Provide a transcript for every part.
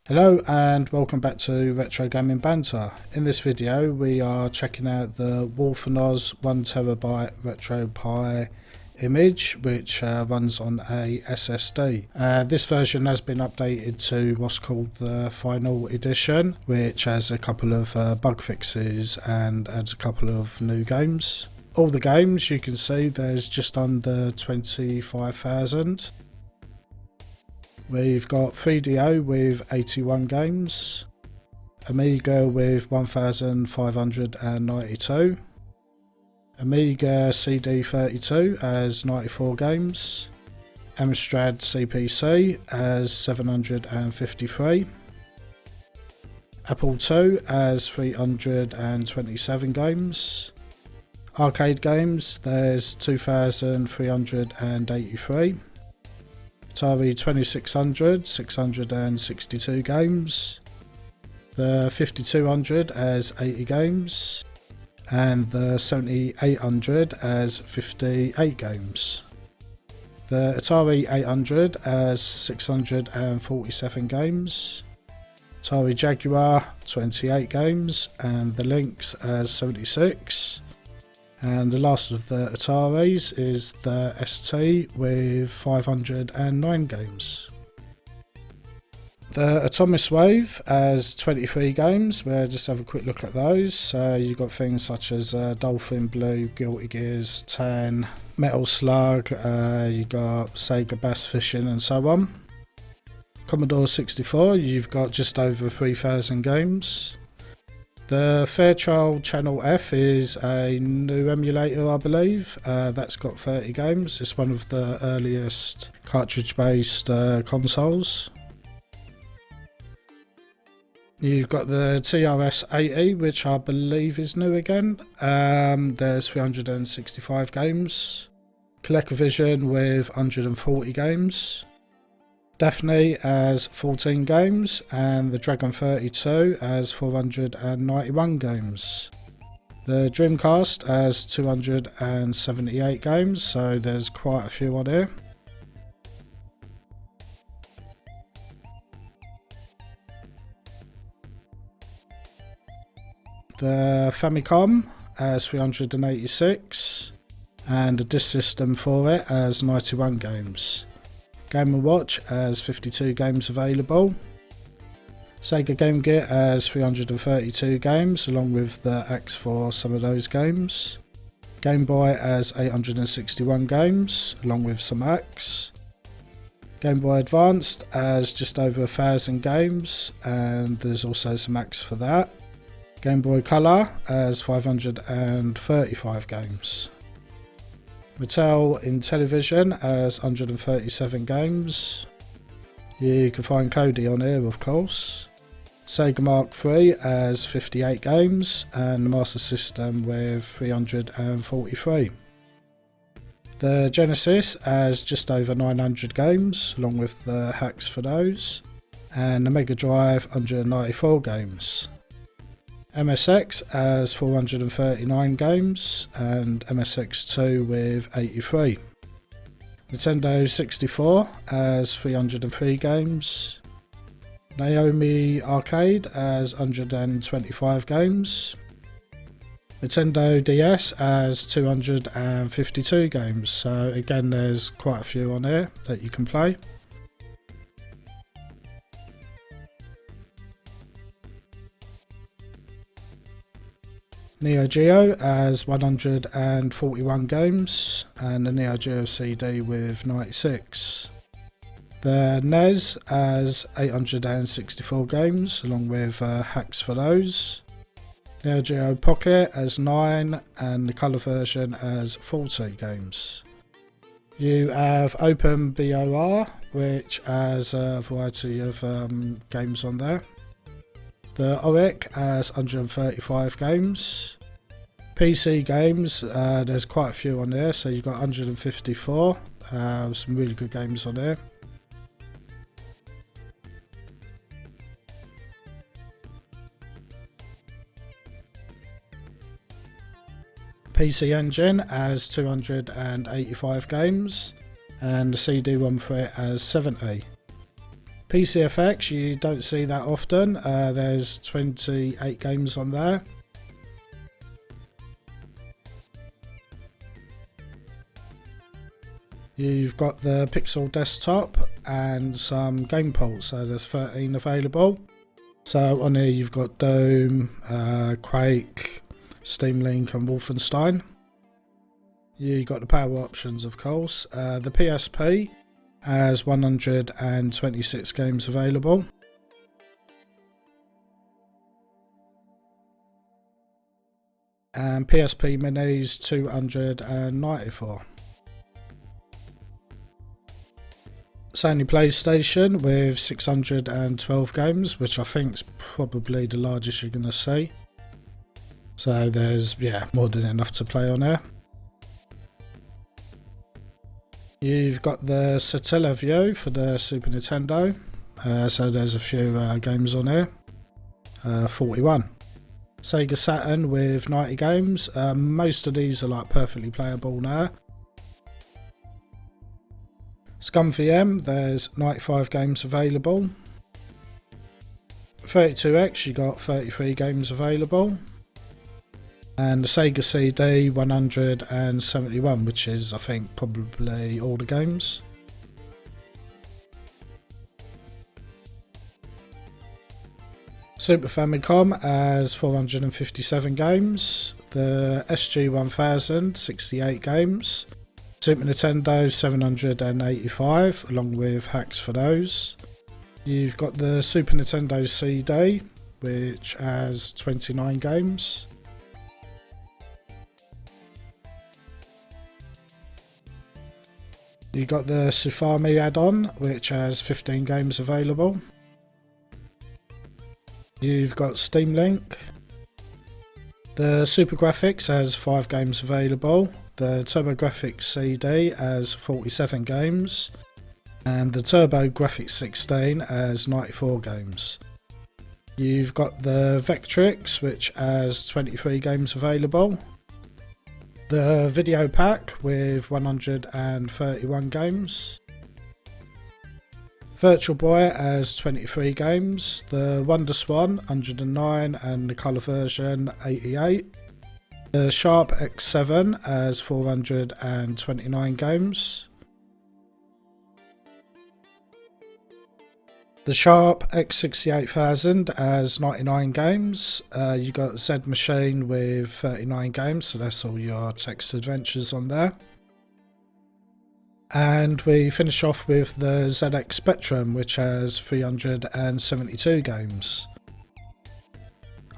Hello and welcome back to Retro Gaming Banter. In this video we are checking out the Wolfanoz 1TB RetroPie Image, which runs on a SSD. This version has been updated to what's called the final edition, which has a couple of bug fixes and adds a couple of new games. All the games you can see there's just under 25,000. We've got 3DO with 81 games, Amiga with 1,592, Amiga CD32 has 94 games, Amstrad CPC has 753, Apple II has 327 games, arcade games there's 2,383, Atari 2600, 662 games, the 5200 has 80 games, and the 7800 has 58 games. The Atari 800 has 647 games, Atari Jaguar 28 games, and the Lynx has 76. And the last of the Ataris is the ST with 509 games. The Atomic Wave has 23 games. We'll just have a quick look at those. So you've got things such as Dolphin Blue, Guilty Gears, Tan, Metal Slug, you've got Sega Bass Fishing and so on. Commodore 64, you've got just over 3,000 games. The Fairchild Channel F is a new emulator, I believe. That's got 30 games. It's one of the earliest cartridge-based consoles. You've got the TRS-80, which I believe is new again. There's 365 games. ColecoVision with 140 games. Daphne has 14 games, and the Dragon 32 has 491 games. The Dreamcast has 278 games, so there's quite a few on here. The Famicom has 386, and the disc system for it has 91 games. Game & Watch has 52 games available. Sega Game Gear has 332 games, along with the Axe for some of those games. Game Boy has 861 games, along with some Axe. Game Boy Advanced has just over 1,000 games, and there's also some Axe for that. Game Boy Color has 535 games. Mattel Intellivision has 137 games. You can find Cody on here, of course. Sega Mark III has 58 games, and the Master System with 343. The Genesis has just over 900 games, along with the hacks for those, and the Mega Drive 194 games. MSX has 439 games, and MSX2 with 83. Nintendo 64 has 303 games. Naomi Arcade has 125 games. Nintendo DS has 252 games, so again there's quite a few on here that you can play. Neo Geo has 141 games, and the Neo Geo CD with 96. The NES has 864 games, along with hacks for those. Neo Geo Pocket has 9, and the colour version has 40 games. You have OpenBOR, which has a variety of games on there. The ORIC has 135 games. PC games, there's quite a few on there, so you've got 154. Some really good games on there. PC Engine has 285 games, and the CD-ROM for it has 70. PCFX, you don't see that often. There's 28 games on there. You've got the Pixel desktop and some game ports, so there's 13 available. So on here you've got Doom, Quake, Steam Link and Wolfenstein. You've got the power options, of course. The PSP has 126 games available. And PSP Mini's 294. Sony PlayStation with 612 games, which I think is probably the largest you're going to see. So there's, more than enough to play on here. You've got the Satellaview for the Super Nintendo. So there's a few games on here. 41. Sega Saturn with 90 games. Most of these are like perfectly playable now. Scum VM, there's 95 games available. 32X, you got 33 games available. And the Sega CD 171, which is, I think, probably all the games. Super Famicom has 457 games. The SG 1000, 68 games. Super Nintendo 785, along with hacks for those. You've got the Super Nintendo CD, which has 29 games. You've got the Sufami add-on, which has 15 games available. You've got Steam Link. The Super Graphics has 5 games available. The TurboGrafx CD has 47 games. And the TurboGrafx 16 has 94 games. You've got the Vectrix, which has 23 games available. The Video Pack with 131 games. Virtual Boy has 23 games. The Wonder Swan 109 and the colour version 88. The Sharp X7 has 429 games. The Sharp X68000 has 99 games. You got Z Machine with 39 games, so that's all your text adventures on there. And we finish off with the ZX Spectrum, which has 372 games.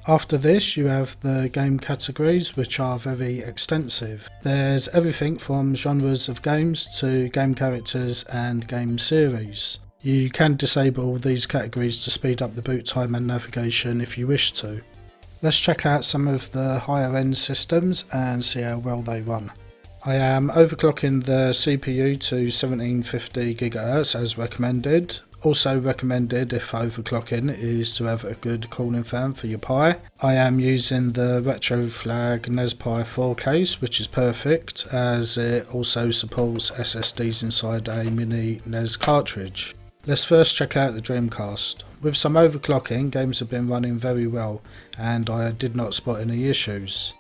After this you have the game categories, which are very extensive. There's everything from genres of games to game characters and game series. You can disable these categories to speed up the boot time and navigation if you wish to. Let's check out some of the higher end systems and see how well they run. I am overclocking the CPU to 1750 GHz as recommended. Also recommended, if overclocking, is to have a good cooling fan for your Pi. I am using the RetroFlag NesPi 4 case, which is perfect as it also supports SSDs inside a mini NES cartridge. Let's first check out the Dreamcast. With some overclocking, games have been running very well and I did not spot any issues.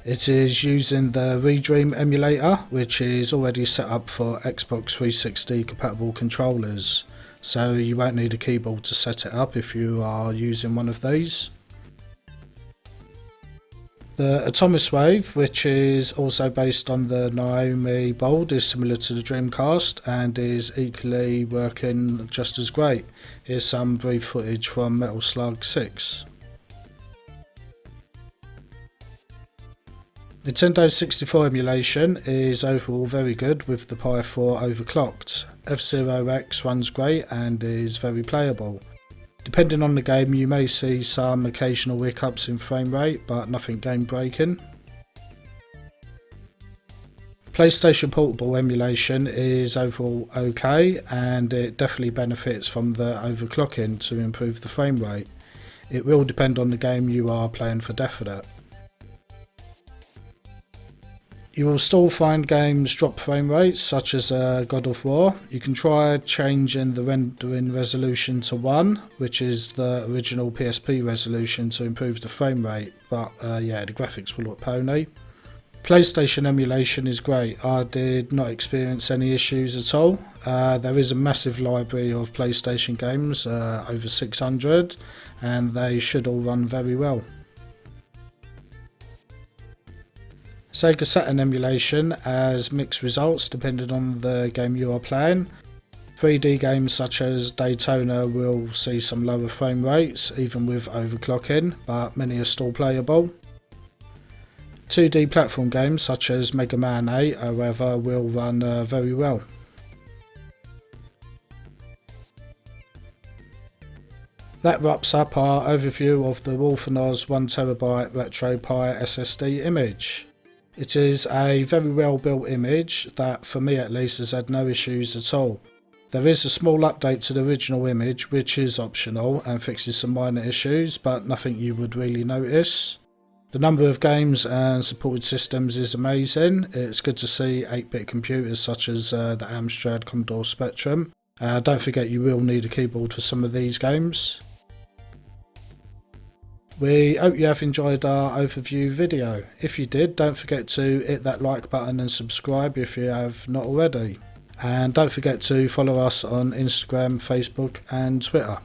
It is using the Redream emulator, which is already set up for Xbox 360 compatible controllers, so you won't need a keyboard to set it up if you are using one of these. The Atomiswave, which is also based on the Naomi board, is similar to the Dreamcast and is equally working just as great. Here's some brief footage from Metal Slug 6. Nintendo 64 emulation is overall very good with the Pi 4 overclocked. F-Zero X runs great and is very playable. Depending on the game you may see some occasional hiccups in frame rate, but nothing game breaking. PlayStation Portable emulation is overall okay and it definitely benefits from the overclocking to improve the frame rate. It will depend on the game you are playing for definite. You will still find games drop frame rates, such as God of War. You can try changing the rendering resolution to 1, which is the original PSP resolution, to improve the frame rate, but yeah, the graphics will look pony. PlayStation emulation is great. I did not experience any issues at all. There is a massive library of PlayStation games, over 600, and they should all run very well. Sega Saturn emulation has mixed results depending on the game you are playing. 3D games such as Daytona will see some lower frame rates even with overclocking, but many are still playable. 2D platform games such as Mega Man 8, however, will run very well. That wraps up our overview of the Wolfanoz 1TB RetroPie SSD Image. It is a very well built image that, for me at least, has had no issues at all. There is a small update to the original image which is optional and fixes some minor issues, but nothing you would really notice. The number of games and supported systems is amazing. It's good to see 8-bit computers such as the Amstrad Commodore Spectrum. Don't forget you will need a keyboard for some of these games. We hope you have enjoyed our overview video. If you did, don't forget to hit that like button and subscribe if you have not already. And don't forget to follow us on Instagram, Facebook and Twitter.